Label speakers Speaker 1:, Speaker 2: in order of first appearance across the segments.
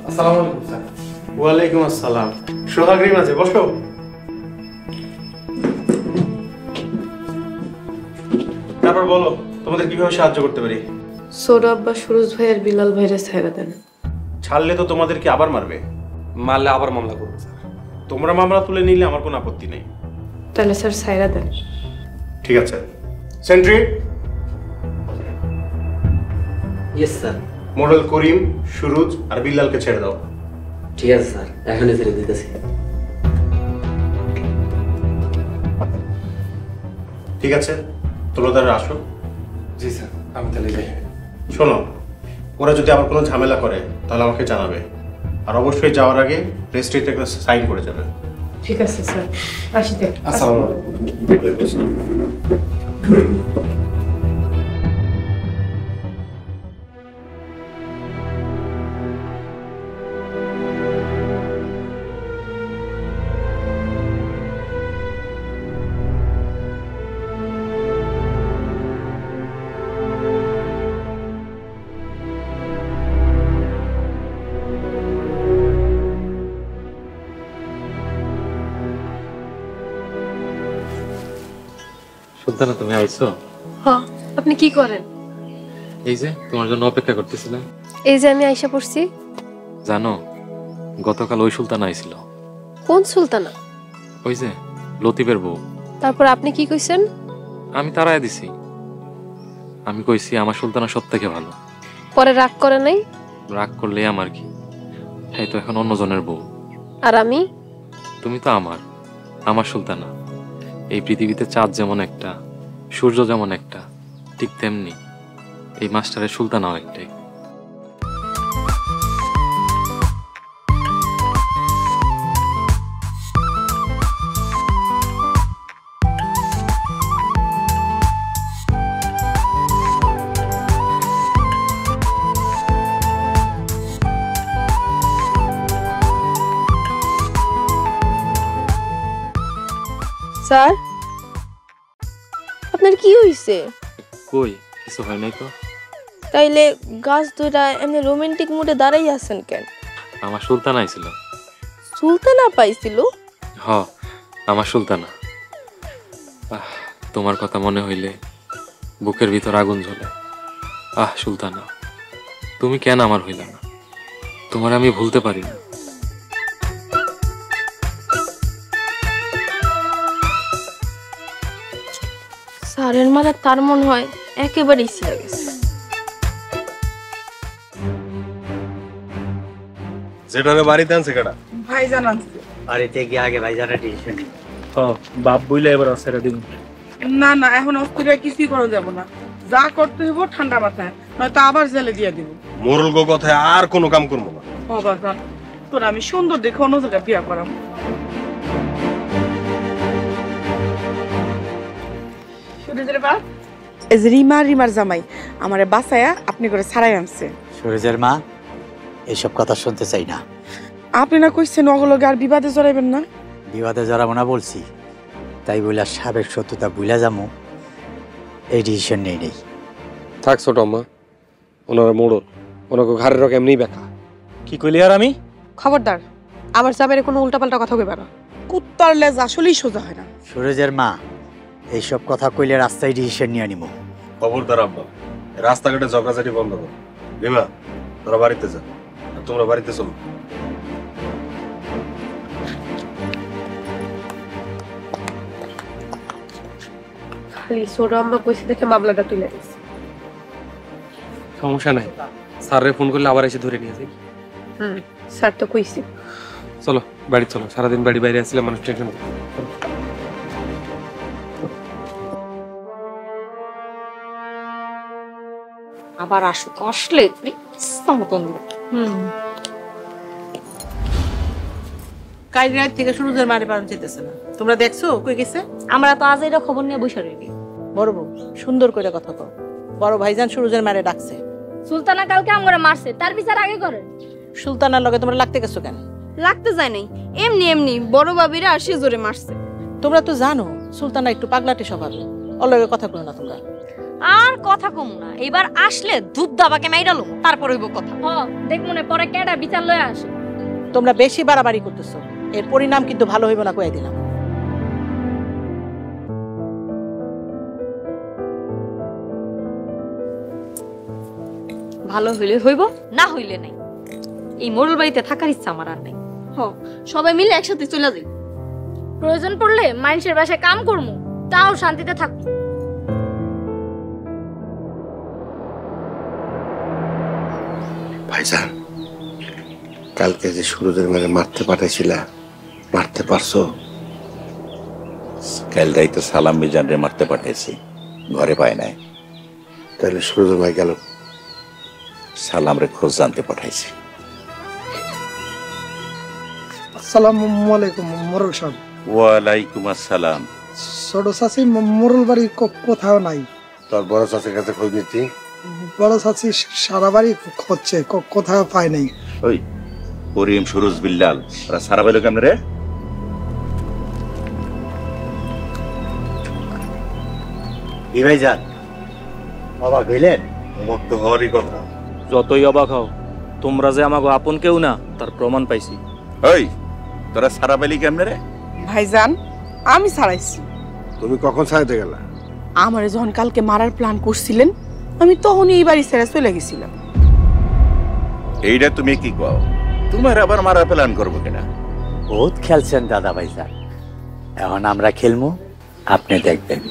Speaker 1: আসসালামু আলাইকুম স্যার। ওয়ালাইকুম আসসালাম। সোহাগের মাঝে বসো। তারপর বলো, তোমাদের কিভাবে সাহায্য করতে পারি?
Speaker 2: ছোট আব্বা সুরজ ভাই আর বিলাল ভাইরে ছেড়ে দেন।
Speaker 1: ছাড়লে তো তোমাদেরকে আবার মারবে।
Speaker 3: মারলে আবার মামলা করবো স্যার।
Speaker 1: তোমরা মামলা তুলে নিলে আমার কোনো আপত্তি নেই।
Speaker 2: তাহলে স্যার ছাইরা দেন।
Speaker 1: ঠিক আছে। সেন্ট্রি।
Speaker 4: Yes sir.
Speaker 1: মডেল করিম, সুরজ আর বিল্লালকে ছেড়ে দাও।
Speaker 4: ঠিক আছে স্যার, এখনই ছেড়ে দিতেছি।
Speaker 1: ঠিক আছে, তোমরা তারা আসো।
Speaker 3: জি স্যার, আমি তাহলে যাই।
Speaker 1: শোনো, ওরা যদি আবার কোনো ঝামেলা করে তাহলে আমাকে জানাবে, আর অবশ্যই যাওয়ার আগে রেজিস্ট্রিতে একটা সাইন করে যাবে।
Speaker 2: ঠিক আছে স্যার, আসি দেখ।
Speaker 1: আসসালামু আলাইকুম।
Speaker 5: সুলতানা, তুমি আইছো?
Speaker 2: হ্যাঁ, আপনি কি করেন?
Speaker 5: এই যে তোমার জন্য অপেক্ষা করতেছিলাম।
Speaker 2: এই যে আমি আইসা পড়ছি।
Speaker 5: জানো, গতকাল ওই সুলতানা আইছিল।
Speaker 2: কোন সুলতানা?
Speaker 5: ওই যে লতিফের বউ।
Speaker 2: তারপর আপনি কি কইছেন?
Speaker 5: আমি তাড়ায় দিছি। আমি কইছি আমার সুলতানা সব থেকে ভালো।
Speaker 2: পরে রাগ করে নাই?
Speaker 5: রাগ করলে আমার কি, এই তো এখন অন্যজনের বউ।
Speaker 2: আর আমি?
Speaker 5: তুমি তো আমার সুলতানা। এই পৃথিবীতে চাঁদ যেমন একটা, সূর্য যেমন একটা, ঠিক তেমনি এই মাস্টারের সুলতানাও একটাই।
Speaker 6: স্যার, আপনার কি হইছে?
Speaker 5: কই কিছু হয় নাই তো।
Speaker 6: তাইলে গাছ দুইটা এমনি রোমান্টিক মুডে দাঁড়াই আছেন কেন?
Speaker 5: আমার সুলতানা আইছিল।
Speaker 6: সুলতানা পাইছিল?
Speaker 5: হ, আমার সুলতানা। তোমার কথা মনে হইলে বুকের ভিতর আগুন জ্বলে। সুলতানা, তুমি কেন আমার হইলা না? তোমার আমি ভুলতে পারি না।
Speaker 6: স্যারের মাথা তার মন হয় একেবারেই ছিঁড়ে গেছে।
Speaker 1: যেটারে বাড়িতে আনছে কেডা?
Speaker 7: ভাইজান আনছে।
Speaker 4: বাড়িতে গিয়ে আগে ভাইজানের ডিসিশন।
Speaker 3: বাপ বইলে এবার অসেরা দিন।
Speaker 7: না না, এখন অস্থির কিছুই করা যাব না। যা করতে হইব ঠান্ডা মাথায়, নয়তো আবার জেলে দিয়ে দিব।
Speaker 1: মোরল গো কথায় আর কোনো কাম করবো না।
Speaker 7: বাজান, তোর আমি সুন্দর দেখে অন্য জায়গায় বিয়া করাম। রিমার জামাই আমারে বাসায়া আপনি করে ছাড়াই আনছে।
Speaker 4: সুরজের মা, এইসব কথা শুনতে চাই না।
Speaker 7: আপনি না কইছেন ওগুলোকে আর বিবাদে জড়াইবেন না?
Speaker 4: বিবাদে জড়াবো না বলছি, তাই বইলা সাবেক শত্রুতা বুইলা যাবো এই ডিসিশন নেই।
Speaker 3: থাক ছোট আম্মা, ওনারা মোড়ল, ওনাকে ঘাড়ের রক এমনি ব্যথা। কি কইলি আর আমি?
Speaker 2: খবরদার, আমার জামাইরে কোনো উল্টাপাল্টা কথা কইবা না।
Speaker 7: কুত্তার লেজ আসলেই সোজা হয় না।
Speaker 4: সুরজের মা, এইসব কথা কইলে রাস্তায় ডিসিশন নিয়ে নিব।
Speaker 1: খবরদার আব্বা, রাস্তাঘাটে ঝগড়াঝাটি বন্ধ করো। রিমা, তোরা বাড়িতে যা, আর তোমরা বাড়িতে চলো।
Speaker 2: খালি ছোট আম্মা কইছে দেখে মামলাটা তুলে দিছে।
Speaker 3: সমস্যা নাই, স্যারে ফোন করলে আবার এসে ধরে নিয়ে যাই।
Speaker 2: স্যার তো কইছে।
Speaker 3: চলো বাড়ি চলো, সারাদিন বাড়ি বাইরে আসলে মানুষ টেনশন।
Speaker 2: আবার আসুক, আসলে
Speaker 7: কাল রাত থেকে সুরজের মারে পালন চাইতেছে না। তোমরা দেখছো কই গেছে?
Speaker 6: আমরা তো আজ এর খবর নিয়ে বসে রইলি।
Speaker 7: বড় বউ, সুন্দর করে কথা কও। বড় ভাইজান সুরজের মারে ডাকছে।
Speaker 6: সুলতানা কালকে আমরা মারছে, তার বিচার আগে করে।
Speaker 7: সুলতানার লগে তোমরা লাগতে গেছো কেন?
Speaker 6: লাগতে যায় নাই, এমনি এমনি বড় বাবিরা আসে জোরে মারছে।
Speaker 7: তোমরা তো জানো সুলতানা একটু পাগলাটে স্বভাবের, ওর লগে কথা কইও না তোমরা।
Speaker 8: আর কথা কম না, এবার আসলে ধূপ দাবাকে মাইরালো তারপর হইব কথা।
Speaker 9: দেখ মনে পরে কেডা বিচার লয়ে আসে।
Speaker 10: তোমরা বেশি বাড়াবাড়ি করতেছো, এর পরিণাম কিন্তু ভালো হইব না, কয়ে দিলাম।
Speaker 8: ভালো হইলে হইব, না হইলে নাই। এই মোড়ল বাড়িতে থাকার ইচ্ছা আমার আর নাই।
Speaker 9: সবাই মিলে একসাথে চলে যাই, প্রয়োজন পড়লে মানুষের বাসায় কাম করবো, তাও শান্তিতে থাকবো।
Speaker 11: ভাইজান, কালকে যে সুরজের মেরে মারতে পাঠাইছিলা, মারতে পারছো?
Speaker 12: কাল রাইতে সালাম মিজানরে মারতে পাঠাইছি, ঘরে পায় নাই।
Speaker 11: তাহলে সুরজের ভাই গেল?
Speaker 12: সালামরে খোঁজ জানতে পাঠাইছি।
Speaker 13: আসসালামু আলাইকুম মোরল সাহেব।
Speaker 12: ওয়ালাইকুম আসসালাম।
Speaker 13: ছোট চাচি মোরল বাড়ি কোথাও নাই।
Speaker 11: তোর বড় চাচির কাছে খোঁজ নিচ্ছি।
Speaker 13: বড় চাচি সারা বাড়ি খুঁজছে, কোথাও পায় নাই।
Speaker 12: ওই করিম, সুরজ, বিল্লাল ওরা সারা বাইলো কেমন রে?
Speaker 4: ভাইজান অবাক হইলেন?
Speaker 11: অবাক তো হওয়ারই কথা।
Speaker 14: যতই অবাক হও, তোমরা যে আমাকে আপন কেউ না তার প্রমাণ পাইছি।
Speaker 12: ওই তোরা সারা বাইলি কেমন রে?
Speaker 7: ভাইজান আমি ছাড়াইছি।
Speaker 11: তুমি কখন ছাড়াইতে গেলা?
Speaker 7: আমারে যখন কালকে মারার প্ল্যান করছিলেন, আমি তখনই এই বাড়ি ছেড়ে চলে গেছিলাম।
Speaker 12: এইটা তুমি কি কও? তোমার আবার মারা প্ল্যান করবো কিনা?
Speaker 4: বহুত খেলছেন দাদা ভাইজান, এখন আমরা খেলবো, আপনি দেখবেন।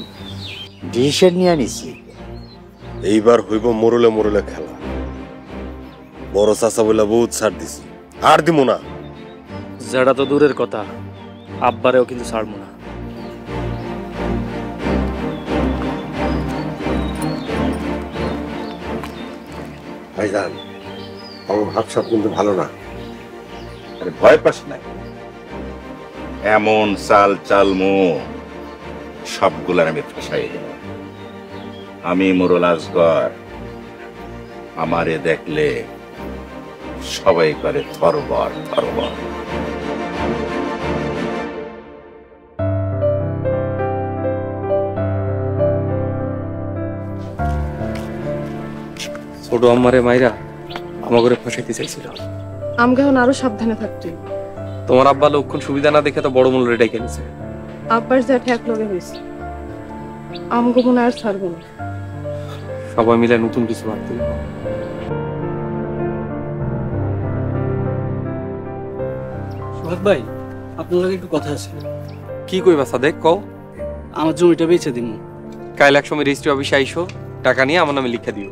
Speaker 4: ডিসিশন নিয়ে নিছি,
Speaker 11: এইবার হইব মোরলে মোরলে খেলা। বড় চাচা বলে বহুত ছাড় দিছি, আর দিব না।
Speaker 14: যেটা তো দূরের কথা, আব্বারেও কিন্তু ছাড়বো না।
Speaker 11: ভাইজান, আমার ভাব সব কিন্তু ভালো না।
Speaker 12: আরে ভয় পাস নাই, এমন চাল চালমু সবগুলার আমি ফাঁসাই দেব। আমি মোরল আসগর, আমারে দেখলে সবাই করে থরবর থরবর।
Speaker 3: ছোট আম্মারে মাইরা আমাকে ফসাইতে চাইছিল।
Speaker 2: আমাকে এখন আরো সাবধানে থাকতে।
Speaker 3: তোমার আব্বা লক্ষণ সুবিধা না দেখে তো বড় মূল্যে ডেকে নিছে।
Speaker 2: আব্বার যা ঠেক লগে হয়েছে, আমাকে মনে আর ছাড়বো না।
Speaker 3: সবাই মিলে নতুন কিছু ভাবতে।
Speaker 15: সোহাগ ভাই, আপনার লগে একটু কথা আছে।
Speaker 3: কি কইবা সাদেক, কও।
Speaker 15: আমার জমিটা বেচে দিন।
Speaker 3: কাল এক সময় রেজিস্ট্রি অফিসে আইসো, টাকা নিয়ে আমার নামে লিখে দিও।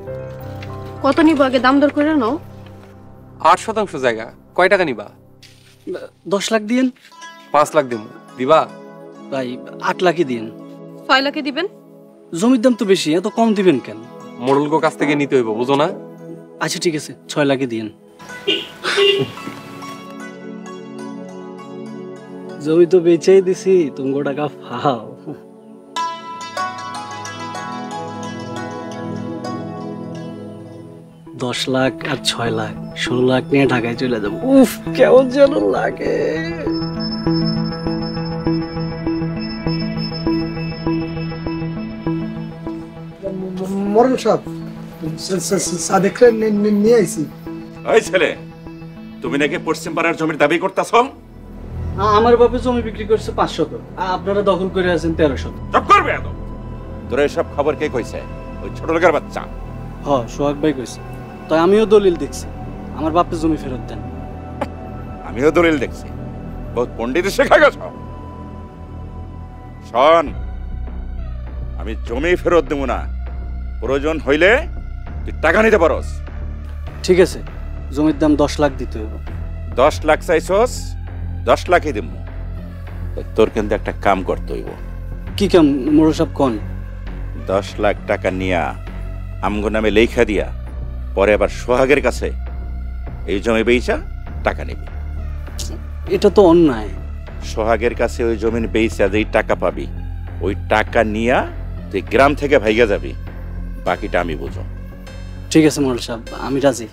Speaker 2: কত নিব আগে দাম দর করে নাও।
Speaker 3: 8% জায়গা, কয় টাকা নিবা?
Speaker 15: 10 লাখ দিয়েন।
Speaker 3: 5 লাখ দিব, দিবা?
Speaker 15: ভাই 8 লাখই দিয়েন।
Speaker 2: 6 লাখে দিবেন?
Speaker 15: জমির দাম তো বেশি, এত কম দিবেন কেন?
Speaker 3: মোড়লগো কাছ থেকে নিতে হইব, বুঝো না?
Speaker 15: আচ্ছা ঠিক আছে, 6 লাখই দিয়েন। জমি তো বেচেই দিছি, তুমি টাকা ফাও। 10 লাখ আর 6 লাখ, 16 লাখ নিয়ে ঢাকায় চলে যাবো। উফ, কেমন যেন লাগে।
Speaker 13: মোরল সাহেব, সাদেকরে নিয়ে আইছি।
Speaker 12: ওই ছেলে, তুমি নাকি পশ্চিম পাড়ার জমির দাবি করতেছ?
Speaker 15: আমার বাপে জমি বিক্রি করছে 500, আপনারা দখল করে আছেন 1300।
Speaker 12: চুপ করবে এত। তোর এসব খবর কে কইছে? ওই ছোট লোকের বাচ্চা।
Speaker 15: হ্যাঁ, সোহাগ ভাই কইছে। তাই আমিও দলিল দেখছি, আমার বাপে জমি ফেরত দেন।
Speaker 12: আমিও দলিল দেখছি, বহুত পণ্ডিত শেখা গেছ। শোন, আমি জমি ফেরত দেব না, প্রয়োজন হইলে তুই টাকা নিতে পারস।
Speaker 15: ঠিক আছে, জমির দাম 10 লাখ দিতে হবে।
Speaker 12: 10 লাখ চাইছস, 10 লাখই দেব। তোর কিন্তু একটা কাম করতে হইব।
Speaker 15: কি কাম মোড়ল সাহেব কোন?
Speaker 12: 10 লাখ টাকা নিয়া আমগো নামে লেখা দিয়া পরে আবার সোহাগের কাছে এই জমি বেচা টাকা নিবি।
Speaker 15: এটা তো অন্যায়।
Speaker 12: সোহাগের কাছে ওই জমি বেচা যেই টাকা পাবি, ওই টাকা নিয়া তুই গ্রাম থেকে ভাইগা যাবি, বাকিটা আমি বুঝো।
Speaker 15: ঠিক আছে মোড়ল সাহেব, আমি রাজি।